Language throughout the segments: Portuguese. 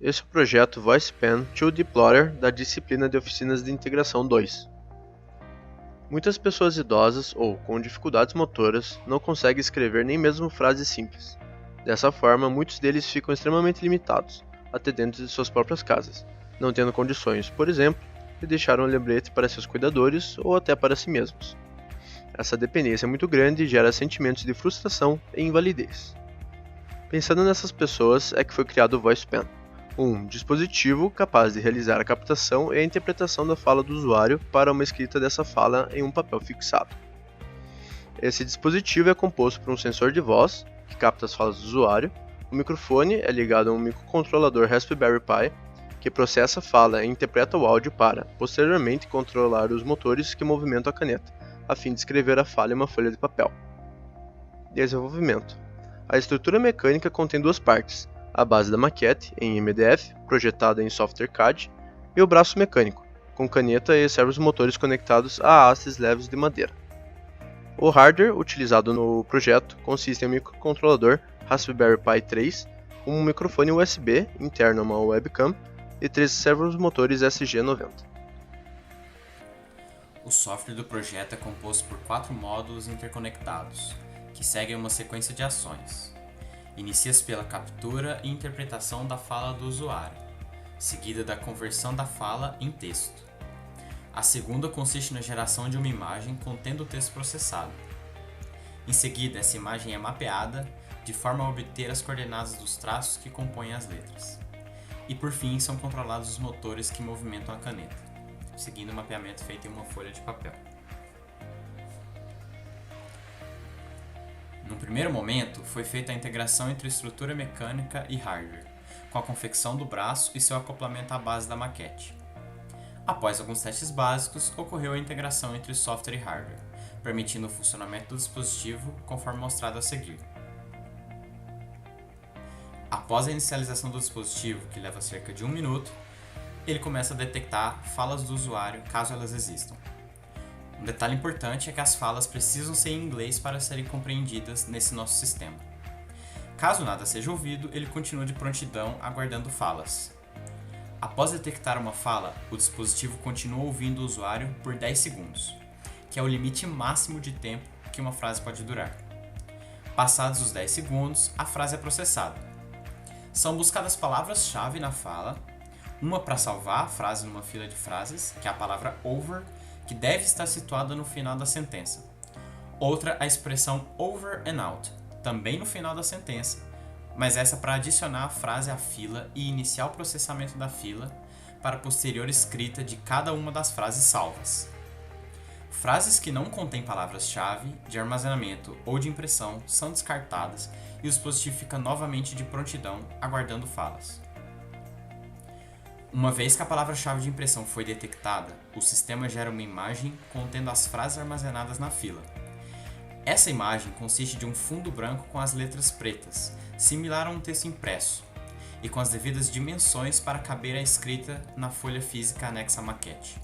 esse é o projeto VoicePen to Deployer da disciplina de Oficinas de Integração 2. Muitas pessoas idosas ou com dificuldades motoras não conseguem escrever nem mesmo frases simples. Dessa forma, muitos deles ficam extremamente limitados, até dentro de suas próprias casas, não tendo condições, por exemplo, de deixar um lembrete para seus cuidadores ou até para si mesmos. Essa dependência muito grande gera sentimentos de frustração e invalidez. Pensando nessas pessoas é que foi criado o VoicePen, um dispositivo capaz de realizar a captação e a interpretação da fala do usuário para uma escrita dessa fala em um papel fixado. Esse dispositivo é composto por um sensor de voz, que capta as falas do usuário, o microfone é ligado a um microcontrolador Raspberry Pi, que processa a fala e interpreta o áudio para, posteriormente, controlar os motores que movimentam a caneta, a fim de escrever a fala em uma folha de papel. Desenvolvimento. A estrutura mecânica contém duas partes, a base da maquete, em MDF, projetada em software CAD, e o braço mecânico, com caneta e servos motores conectados a hastes leves de madeira. O hardware utilizado no projeto consiste em um microcontrolador Raspberry Pi 3, um microfone USB interno a uma webcam e 3 servos motores SG90. O software do projeto é composto por 4 módulos interconectados, que seguem uma sequência de ações. Inicia-se pela captura e interpretação da fala do usuário, seguida da conversão da fala em texto. A segunda consiste na geração de uma imagem contendo o texto processado. Em seguida, essa imagem é mapeada de forma a obter as coordenadas dos traços que compõem as letras. E por fim, são controlados os motores que movimentam a caneta, seguindo o mapeamento feito em uma folha de papel. No primeiro momento, foi feita a integração entre estrutura mecânica e hardware, com a confecção do braço e seu acoplamento à base da maquete. Após alguns testes básicos, ocorreu a integração entre software e hardware, permitindo o funcionamento do dispositivo conforme mostrado a seguir. Após a inicialização do dispositivo, que leva cerca de 1 minuto, ele começa a detectar falas do usuário caso elas existam. Um detalhe importante é que as falas precisam ser em inglês para serem compreendidas nesse nosso sistema. Caso nada seja ouvido, ele continua de prontidão aguardando falas. Após detectar uma fala, o dispositivo continua ouvindo o usuário por 10 segundos, que é o limite máximo de tempo que uma frase pode durar. Passados os 10 segundos, a frase é processada. São buscadas palavras-chave na fala, uma para salvar a frase numa fila de frases, que é a palavra over, que deve estar situada no final da sentença. Outra, a expressão over and out, também no final da sentença, mas essa para adicionar a frase à fila e iniciar o processamento da fila para a posterior escrita de cada uma das frases salvas. Frases que não contêm palavras-chave, de armazenamento ou de impressão são descartadas e o dispositivo fica novamente de prontidão, aguardando falas. Uma vez que a palavra-chave de impressão foi detectada, o sistema gera uma imagem contendo as frases armazenadas na fila. Essa imagem consiste de um fundo branco com as letras pretas, similar a um texto impresso, e com as devidas dimensões para caber a escrita na folha física anexa à maquete.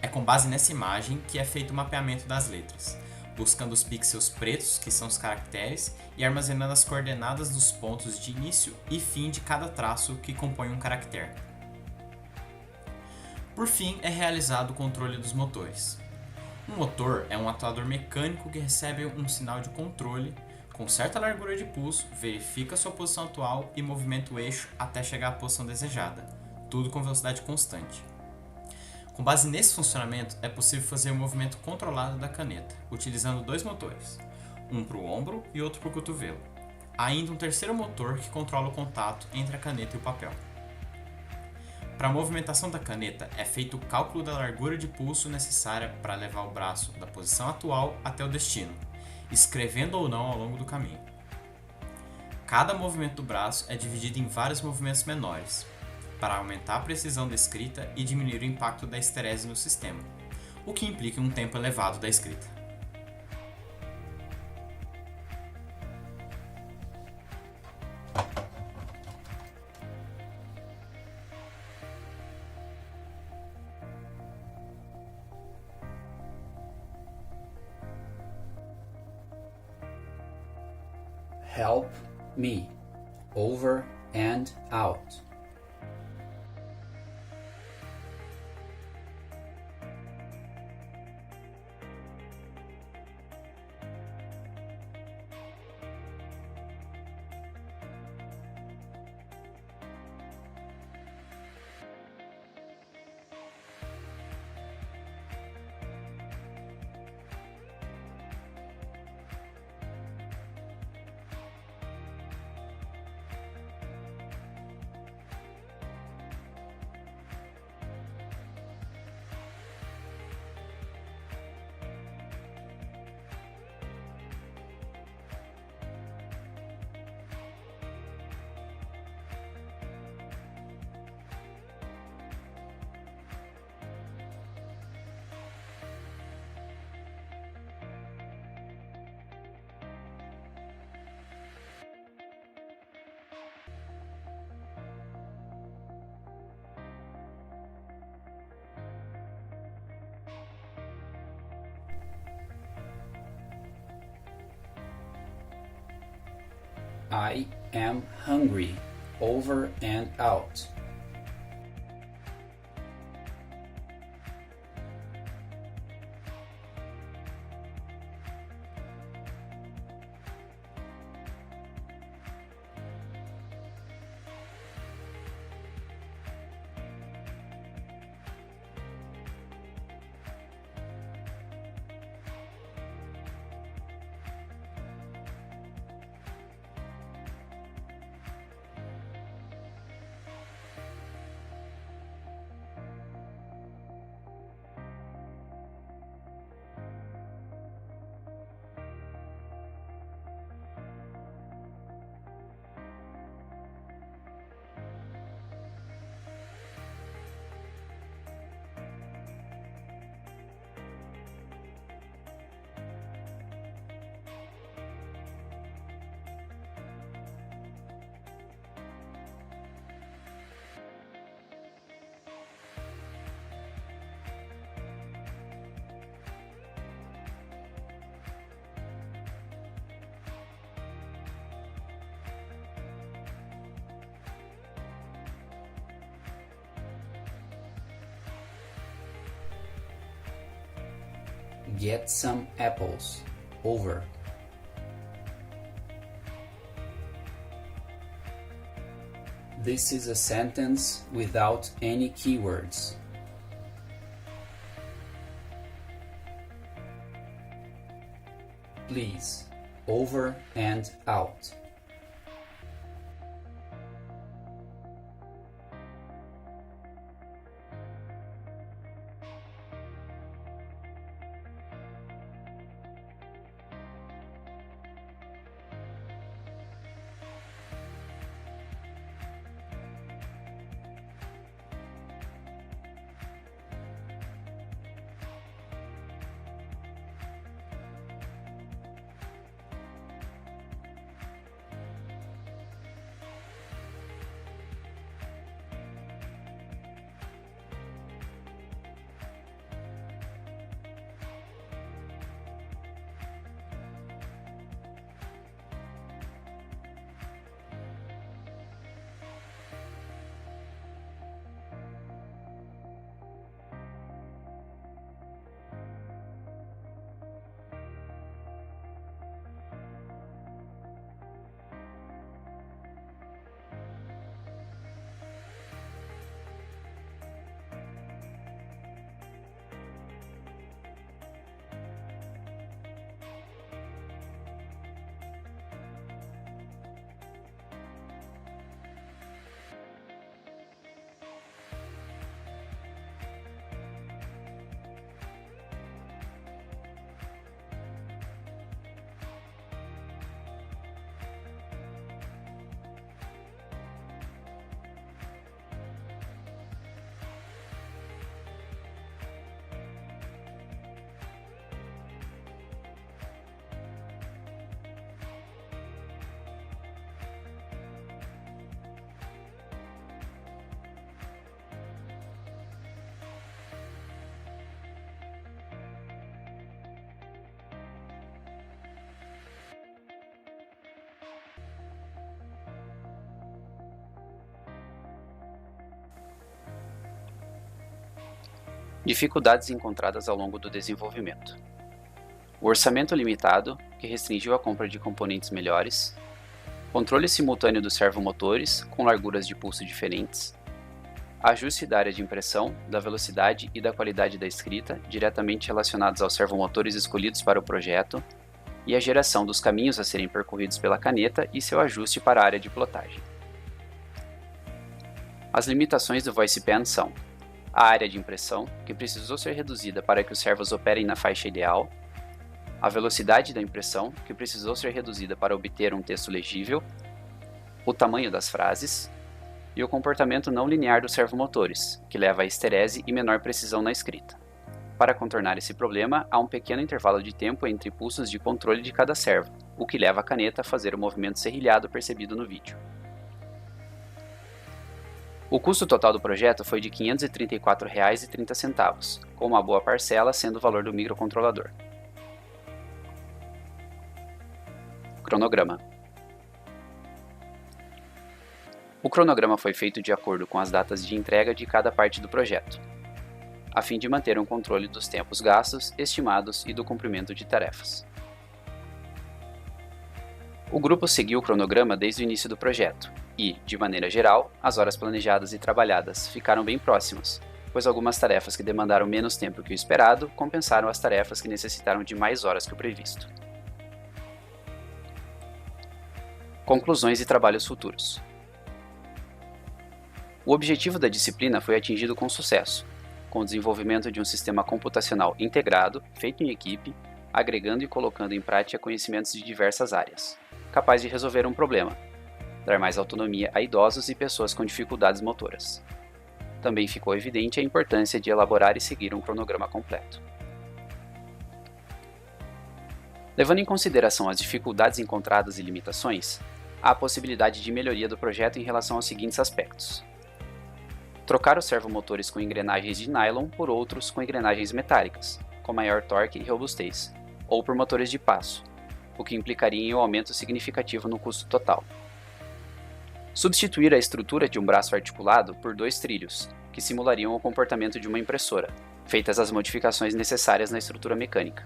É com base nessa imagem que é feito o mapeamento das letras, buscando os pixels pretos, que são os caracteres, e armazenando as coordenadas dos pontos de início e fim de cada traço que compõe um caractere. Por fim, é realizado o controle dos motores. Um motor é um atuador mecânico que recebe um sinal de controle com certa largura de pulso, verifica sua posição atual e movimenta o eixo até chegar à posição desejada, tudo com velocidade constante. Com base nesse funcionamento, é possível fazer o movimento controlado da caneta, utilizando 2 motores, um para o ombro e outro para o cotovelo. Há ainda um terceiro motor que controla o contato entre a caneta e o papel. Para a movimentação da caneta, é feito o cálculo da largura de pulso necessária para levar o braço da posição atual até o destino, escrevendo ou não ao longo do caminho. Cada movimento do braço é dividido em vários movimentos menores, para aumentar a precisão da escrita e diminuir o impacto da esterese no sistema, o que implica um tempo elevado da escrita. Help me. Over and out. I am hungry, over and out. Get some apples, over. This is a sentence without any keywords. Please, over and out. Dificuldades encontradas ao longo do desenvolvimento. O orçamento limitado, que restringiu a compra de componentes melhores. Controle simultâneo dos servomotores, com larguras de pulso diferentes. Ajuste da área de impressão, da velocidade e da qualidade da escrita, diretamente relacionados aos servomotores escolhidos para o projeto. E a geração dos caminhos a serem percorridos pela caneta e seu ajuste para a área de plotagem. As limitações do VoicePen são a área de impressão, que precisou ser reduzida para que os servos operem na faixa ideal, a velocidade da impressão, que precisou ser reduzida para obter um texto legível, o tamanho das frases, e o comportamento não linear dos servomotores, que leva a esterese e menor precisão na escrita. Para contornar esse problema, há um pequeno intervalo de tempo entre pulsos de controle de cada servo, o que leva a caneta a fazer o movimento serrilhado percebido no vídeo. O custo total do projeto foi de R$ 534,30, com uma boa parcela sendo o valor do microcontrolador. Cronograma. O cronograma foi feito de acordo com as datas de entrega de cada parte do projeto, a fim de manter um controle dos tempos gastos, estimados e do cumprimento de tarefas. O grupo seguiu o cronograma desde o início do projeto e, de maneira geral, as horas planejadas e trabalhadas ficaram bem próximas, pois algumas tarefas que demandaram menos tempo que o esperado compensaram as tarefas que necessitaram de mais horas que o previsto. Conclusões e trabalhos futuros. O objetivo da disciplina foi atingido com sucesso, com o desenvolvimento de um sistema computacional integrado, feito em equipe, agregando e colocando em prática conhecimentos de diversas áreas, capaz de resolver um problema, dar mais autonomia a idosos e pessoas com dificuldades motoras. Também ficou evidente a importância de elaborar e seguir um cronograma completo. Levando em consideração as dificuldades encontradas e limitações, há a possibilidade de melhoria do projeto em relação aos seguintes aspectos. Trocar os servomotores com engrenagens de nylon por outros com engrenagens metálicas, com maior torque e robustez, ou por motores de passo, o que implicaria em um aumento significativo no custo total. Substituir a estrutura de um braço articulado por 2 trilhos, que simulariam o comportamento de uma impressora, feitas as modificações necessárias na estrutura mecânica.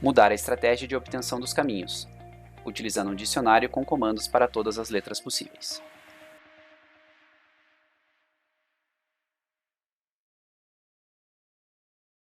Mudar a estratégia de obtenção dos caminhos, utilizando um dicionário com comandos para todas as letras possíveis.